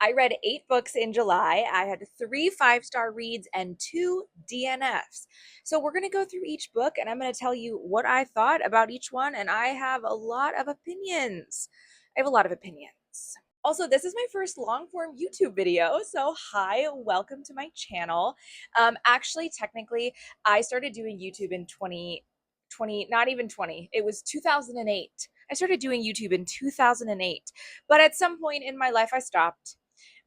I read 8 books in July. I had 3 5-star reads and 2 DNFs. So we're going to go through each book and I'm going to tell you what I thought about each one. And I have a lot of opinions. I have a lot of opinions. Also, this is my first long form YouTube video. So hi, welcome to my channel. Actually, technically, I started doing YouTube in 2020, not even 20, it was 2008. I started doing YouTube in 2008, but at some point in my life, I stopped.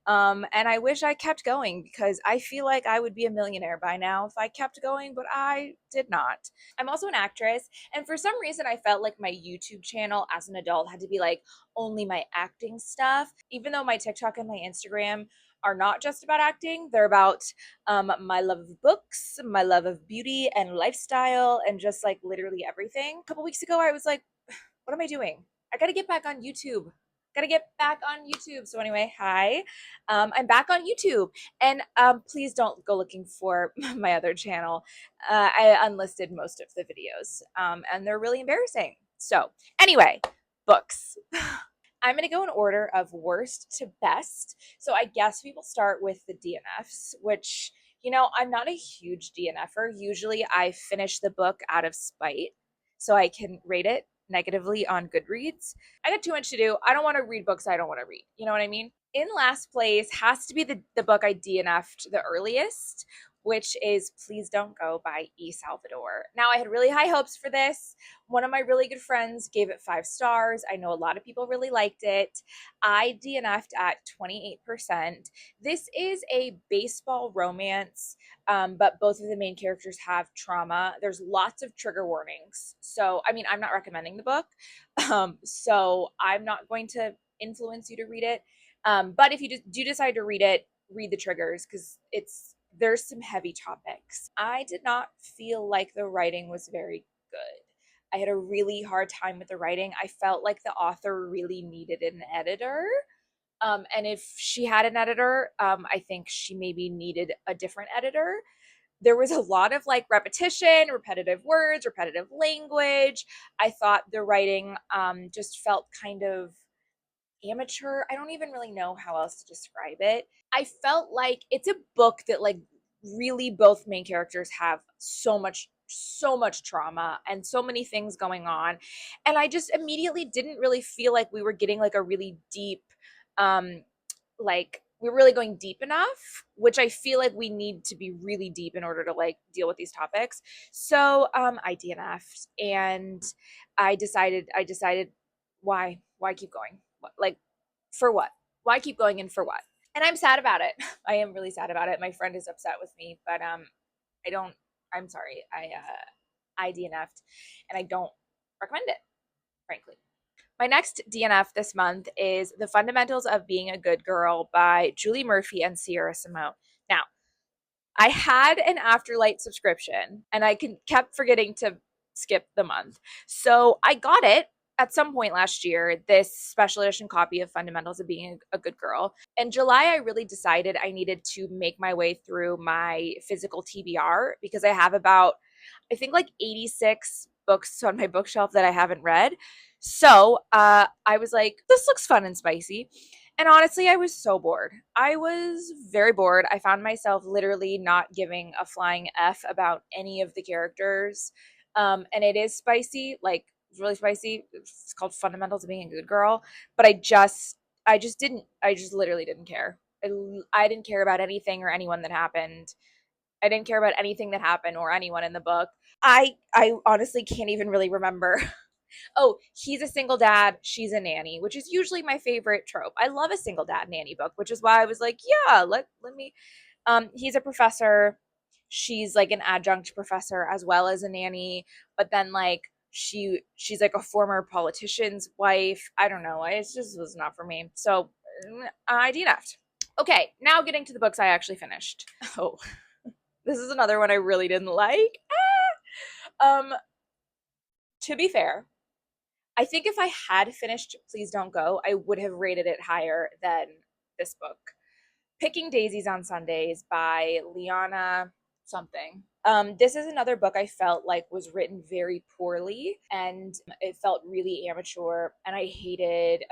And I wish I kept going because I feel like I would be a millionaire by now if I kept going, but I did not. I'm also an actress, and for some reason, I felt like my YouTube channel as an adult had to be like only my acting stuff, even though my TikTok and my Instagram are not just about acting. They're about my love of books, my love of beauty and lifestyle, and just like literally everything. A couple weeks ago, I was like, what am I doing? I gotta get back on YouTube. Gotta get back on YouTube. So anyway, hi. I'm back on YouTube. And please don't go looking for my other channel. I unlisted most of the videos. And they're really embarrassing. So anyway, books. I'm going to go in order of worst to best. So I guess we will start with the DNFs, which, I'm not a huge DNFer. Usually I finish the book out of spite so I can rate it negatively on Goodreads. I got too much to do. I don't want to read books I don't want to read. You know what I mean? In last place has to be the book I DNF'd the earliest, which is Please Don't Go by Salvador. Now, I had really high hopes for this. One of my really good friends gave it 5 stars. I know a lot of people really liked it. I DNF'd at 28%. This is a baseball romance, but both of the main characters have trauma. There's lots of trigger warnings. So, I mean, I'm not recommending the book. So I'm not going to influence you to read it. But if you do decide to read it, read the triggers because there's some heavy topics. I did not feel like the writing was very good. I had a really hard time with the writing. I felt like the author really needed an editor. And if she had an editor, I think she maybe needed a different editor. There was a lot of like repetition, repetitive words, repetitive language. I thought the writing just felt kind of amateur. I don't even really know how else to describe it. I felt like it's a book that like really both main characters have so much trauma and so many things going on, and I just immediately didn't really feel like we were getting like a really deep like we're really going deep enough, which I feel like we need to be really deep in order to like deal with these topics. So I DNF'd and I decided why keep going? Like for what? Why keep going and for what? And I'm sad about it. I am really sad about it. My friend is upset with me, but I don't I'm sorry. I DNF'd and I don't recommend it, frankly. My next DNF this month is The Fundamentals of Being a Good Girl by Julie Murphy and Sierra Simone. Now, I had an Afterlight subscription and I kept forgetting to skip the month. So I got it at some point last year, this special edition copy of Fundamentals of Being a Good Girl. In July, I really decided I needed to make my way through my physical TBR because I have about, I think like 86 books on my bookshelf that I haven't read. So I was like, this looks fun and spicy. And honestly, I was so bored. I was very bored. I found myself literally not giving a flying F about any of the characters. And it is spicy, like it's really spicy. It's called Fundamentals of Being a Good Girl. But I just literally didn't care. I didn't care about anything or anyone that happened. I didn't care about anything that happened or anyone in the book. I honestly can't even really remember. Oh, he's a single dad, she's a nanny, which is usually my favorite trope. I love a single dad nanny book, which is why I was like, yeah, let me he's a professor, she's like an adjunct professor as well as a nanny, but then like she's like a former politician's wife. I don't know. It just was not for me. So I DNF'd. Okay, now getting to the books I actually finished. Oh, this is another one I really didn't like. To be fair, I think if I had finished Please Don't Go, I would have rated it higher than this book. Picking Daisies on Sundays by Liana something. This is another book I felt like was written very poorly, and it felt really amateur, and I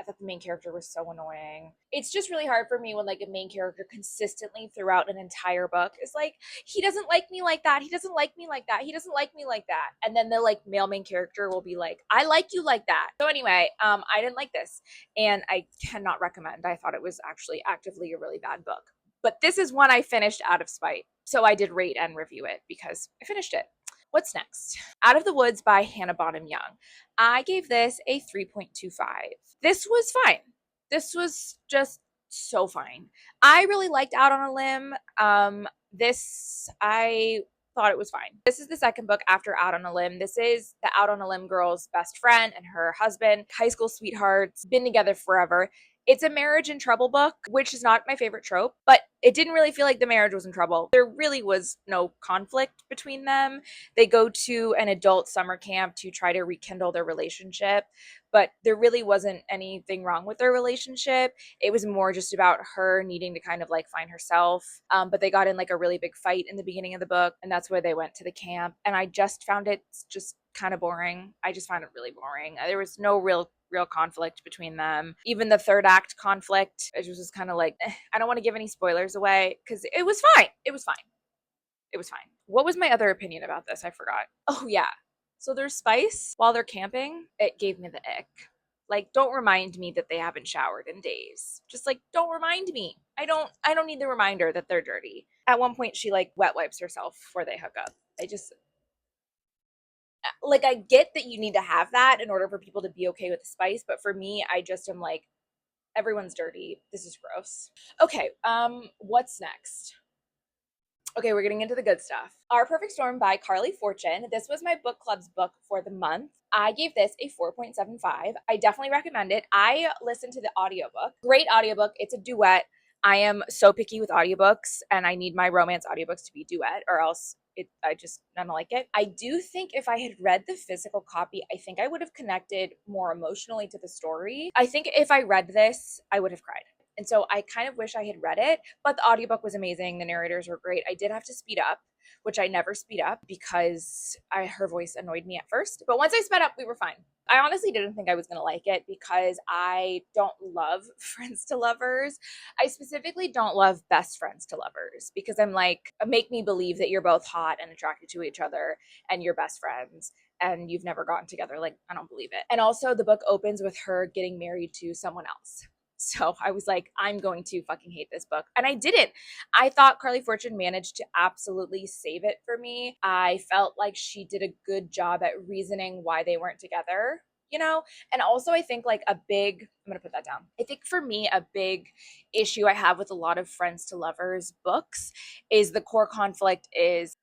thought the main character was so annoying. It's just really hard for me when like a main character consistently throughout an entire book is like, he doesn't like me like that, he doesn't like me like that, he doesn't like me like that. And then the like male main character will be like, I like you like that. So anyway, I didn't like this, and I cannot recommend. I thought it was actually actively a really bad book. But this is one I finished out of spite. So I did rate and review it because I finished it. What's next? Out of the Woods by Hannah Bonham-Young. I gave this a 3.25. This was fine. This was just so fine. I really liked Out on a Limb. I thought it was fine. This is the second book after Out on a Limb. This is the Out on a Limb girl's best friend and her husband, high school sweethearts, been together forever. It's a marriage in trouble book, which is not my favorite trope, but it didn't really feel like the marriage was in trouble. There really was no conflict between them. They go to an adult summer camp to try to rekindle their relationship, but there really wasn't anything wrong with their relationship. It was more just about her needing to kind of like find herself. But they got in like a really big fight in the beginning of the book, and that's why they went to the camp. And I just found it just kind of boring. I just found it really boring. There was no real conflict between them. Even the third act conflict, it was just kind of like, I don't want to give any spoilers away because it was fine. It was fine. It was fine. What was my other opinion about this? I forgot. Oh yeah. So there's spice while they're camping. It gave me the ick. Like, don't remind me that they haven't showered in days. Just like, don't remind me. I don't need the reminder that they're dirty. At one point she like wet wipes herself before they hook up. I just, like, I get that you need to have that in order for people to be okay with the spice, but for me, I just am like, everyone's dirty. This is gross. Okay, what's next? Okay, we're getting into the good stuff. Our Perfect Storm by Carley Fortune. This was my book club's book for the month. I gave this a 4.75. I definitely recommend it. I listened to the audiobook. Great audiobook. It's a duet. I am so picky with audiobooks, and I need my romance audiobooks to be duet, or else I don't like it. I do think if I had read the physical copy, I think I would have connected more emotionally to the story. I think if I read this, I would have cried. And so I kind of wish I had read it, but the audiobook was amazing. The narrators were great. I did have to speed up, which I never speed up because her voice annoyed me at first. But once I sped up, we were fine. I honestly didn't think I was going to like it because I don't love friends to lovers. I specifically don't love best friends to lovers because I'm like, make me believe that you're both hot and attracted to each other and you're best friends and you've never gotten together. Like, I don't believe it. And also the book opens with her getting married to someone else. So I was like, I'm going to fucking hate this book. And I didn't. I thought Carley Fortune managed to absolutely save it for me. I felt like she did a good job at reasoning why they weren't together, you know? And also I think like I'm going to put that down. I think for me, a big issue I have with a lot of friends to lovers books is the core conflict is,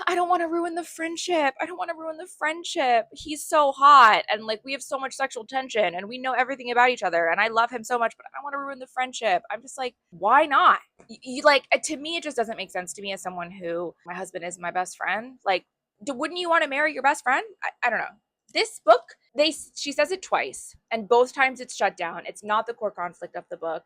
I don't want to ruin the friendship. I don't want to ruin the friendship. He's so hot and like we have so much sexual tension and we know everything about each other and I love him so much, but I don't want to ruin the friendship. I'm just like, why not? You like, to me, it just doesn't make sense to me as someone who my husband is my best friend. Like, wouldn't you want to marry your best friend? I don't know. This book, she says it twice, and both times it's shut down. It's not the core conflict of the book.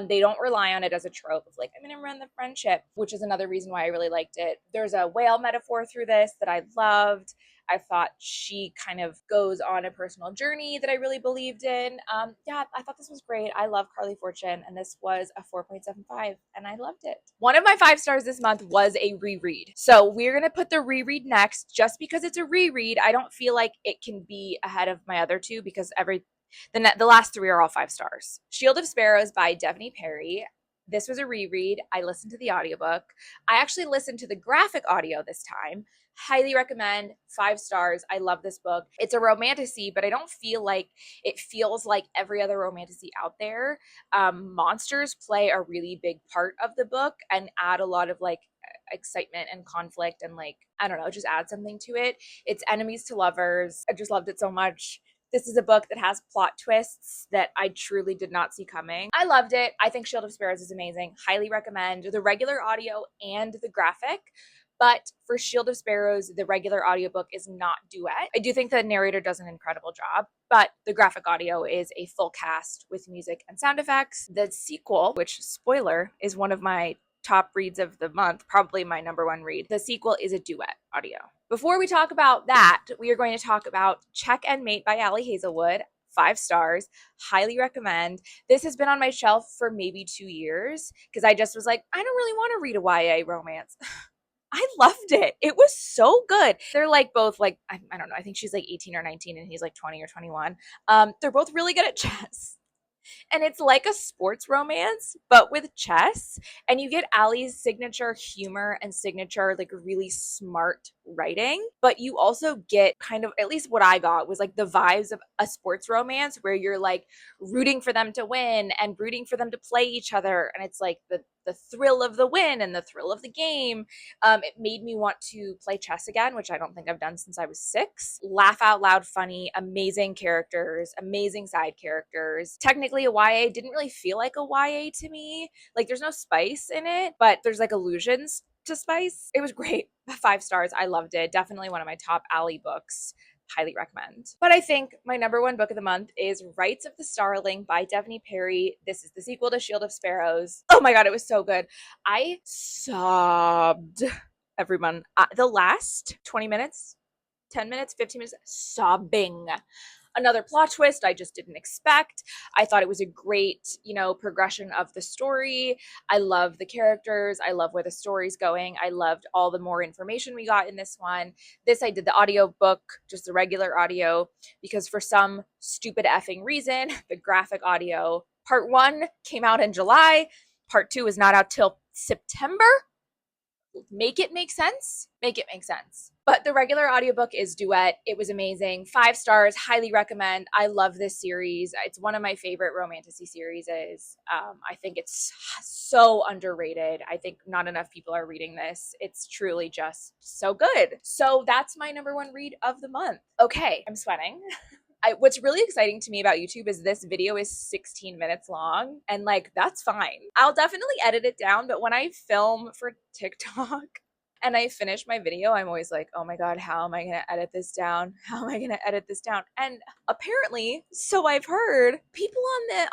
They don't rely on it as a trope of like, I'm gonna ruin the friendship, which is another reason why I really liked it. There's a whale metaphor through this that I loved. I thought she kind of goes on a personal journey that I really believed in. Yeah, I thought this was great. I love Carley Fortune, and this was a 4.75, and I loved it. One of my 5 stars this month was a reread. So we're going to put the reread next. Just because it's a reread, I don't feel like it can be ahead of my other two because the last 3 are all 5 stars. Shield of Sparrows by Devney Perry. This was a reread. I listened to the audiobook. I actually listened to the graphic audio this time. Highly recommend. 5 stars. I love this book. It's a romantasy, but I don't feel like it feels like every other romantasy out there. Monsters play a really big part of the book and add a lot of like excitement and conflict and like, I don't know, just add something to it. It's enemies to lovers. I just loved it so much. This is a book that has plot twists that I truly did not see coming. I loved it. I think Shield of Sparrows is amazing. Highly recommend the regular audio and the graphic. But for Shield of Sparrows, the regular audiobook is not duet. I do think the narrator does an incredible job, but the graphic audio is a full cast with music and sound effects. The sequel, which, spoiler, is one of my top reads of the month, probably my number one read. The sequel is a duet audio. Before we talk about that, we are going to talk about Check and Mate by Ali Hazelwood. 5 stars. Highly recommend. This has been on my shelf for maybe 2 years because I just was like, I don't really want to read a YA romance. I loved it. It was so good. They're like both like, I don't know, I think she's like 18 or 19 and he's like 20 or 21. They're both really good at chess. And it's like a sports romance, but with chess. And you get Allie's signature humor and signature, like really smart writing. But you also get kind of, at least what I got was like the vibes of a sports romance where you're like rooting for them to win and rooting for them to play each other. And it's like the thrill of the win and the thrill of the game. It made me want to play chess again, which I don't think I've done since I was 6. Laugh out loud funny, amazing characters, amazing side characters. Technically a YA, didn't really feel like a YA to me. Like there's no spice in it, but there's like allusions to spice. It was great. 5 stars. I loved it. Definitely one of my top Alley books. Highly recommend. But I think my number one book of the month is Rites of the Starling by Devney Perry. This is the sequel to Shield of Sparrows. Oh my god, it was so good. I sobbed. Everyone, the last 20 minutes, 10 minutes, 15 minutes, sobbing. Another plot twist I just didn't expect. I thought it was a great, progression of the story. I love the characters. I love where the story's going. I loved all the more information we got in this one. This, I did the audio book, just the regular audio, because for some stupid effing reason, the graphic audio, part 1 came out in July. Part 2 is not out till September. Make it make sense. Make it make sense. But the regular audiobook is Duet. It was amazing. 5 stars. Highly recommend. I love this series. It's one of my favorite romantasy series. I think it's so underrated. I think not enough people are reading this. It's truly just so good. So that's my number one read of the month. Okay, I'm sweating. What's really exciting to me about YouTube is this video is 16 minutes long, and like that's fine. I'll definitely edit it down, but when I film for TikTok and I finish my video, I'm always like, oh my god, how am I gonna edit this down? How am I gonna edit this down? And apparently, so I've heard, people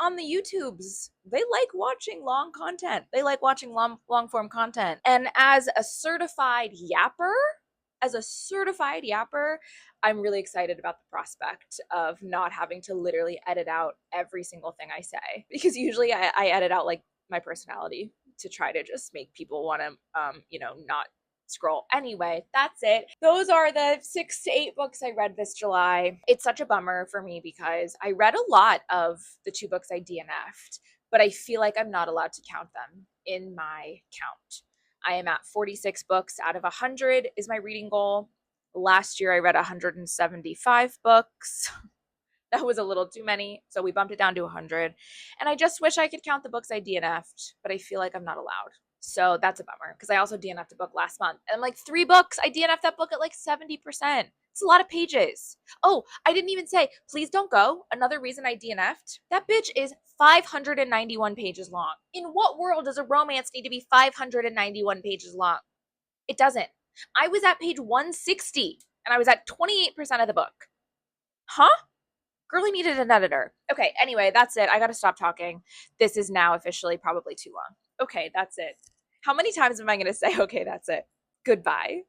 on the YouTubes, they like watching long content. They like watching long form content. And as a certified yapper, I'm really excited about the prospect of not having to literally edit out every single thing I say, because usually I edit out like my personality to try to just make people want to, not scroll. Anyway, that's it. Those are the 6 to 8 books I read this July. It's such a bummer for me because I read a lot of the 2 books I DNF'd, but I feel like I'm not allowed to count them in my count. I am at 46 books out of 100 is my reading goal. Last year I read 175 books. That was a little too many, so we bumped it down to 100. And I just wish I could count the books I DNF'd, but I feel like I'm not allowed. So that's a bummer because I also DNF'd a book last month. And I'm like 3 books. I DNF'd that book at like 70%. It's a lot of pages. Oh, I didn't even say, please don't go. Another reason I DNF'd, that bitch is 591 pages long. In what world does a romance need to be 591 pages long? It doesn't. I was at page 160 and I was at 28% of the book. Huh? Girlie needed an editor. Okay, anyway, that's it. I gotta stop talking. This is now officially probably too long. Okay, that's it. How many times am I gonna say, okay, that's it? Goodbye.